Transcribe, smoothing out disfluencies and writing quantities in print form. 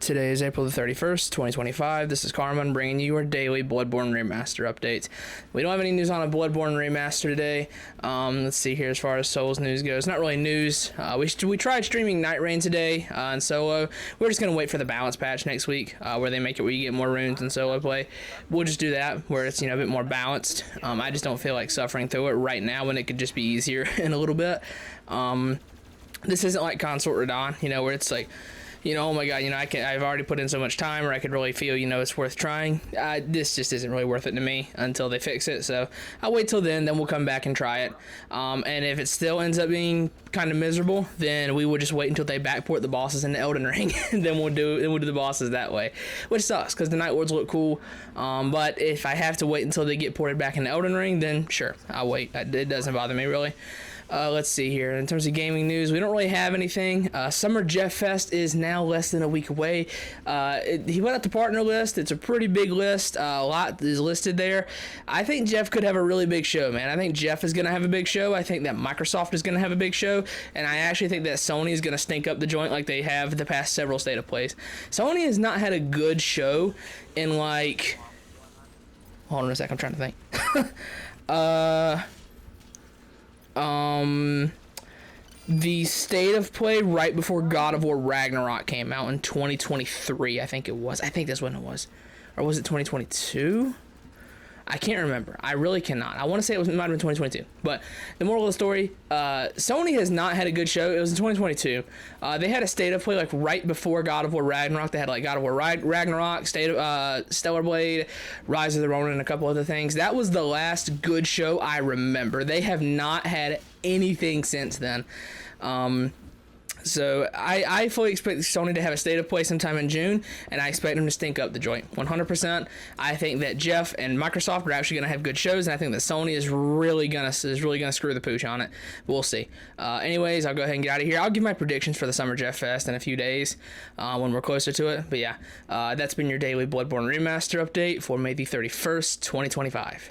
Today is April the 31st, 2025. This is Carmen bringing you your daily Bloodborne Remaster updates. We don't have any news on a Bloodborne Remaster today. Let's see here as far as Souls news goes. Not really news. We tried streaming Night Rain today in solo. We're just going to wait for the balance patch next week where they make it where you get more runes in solo play. We'll just do that where it's, a bit more balanced. I just don't feel like suffering through it right now when it could just be easier in a little bit. This isn't like Consort Radon, where it's like, oh my god, I've already put in so much time, or I could really feel, it's worth trying. This just isn't really worth it to me until they fix it, so I'll wait till then we'll come back and try it. And if it still ends up being kind of miserable, then we will just wait until they backport the bosses in the Elden Ring, and then we'll do the bosses that way, which sucks, because the Night Lords look cool, but if I have to wait until they get ported back in the Elden Ring, then sure, I'll wait. It doesn't bother me, really. Let's see here. In terms of gaming news, we don't really have anything. Summer Jeff Fest is now less than a week away. He went out the partner list. It's a pretty big list. A lot is listed there. I think Jeff could have a really big show, man. I think Jeff is going to have a big show. I think that Microsoft is going to have a big show. And I actually think that Sony is going to stink up the joint like they have the past several State of Plays. Sony has not had a good show in like... Hold on a sec. I'm trying to think. The State of Play right before God of War Ragnarok came out in 2023, I think it was. I think that's when it was. Or was it 2022? I can't remember. I really cannot. I want to say it might have been 2022. But the moral of the story, Sony has not had a good show. It was in 2022. They had a State of Play like right before God of War Ragnarok. They had like God of War Ragnarok, Stellar Blade, Rise of the Ronin, and a couple other things. That was the last good show I remember. They have not had anything since then. So I fully expect Sony to have a State of Play sometime in June, and I expect them to stink up the joint 100%. I think that Jeff and Microsoft are actually going to have good shows, and I think that Sony is really gonna screw the pooch on it. We'll see. Anyways, I'll go ahead and get out of here. I'll give my predictions for the Summer Jeff Fest in a few days when we're closer to it. But yeah, that's been your daily Bloodborne Remaster update for May the 31st, 2025.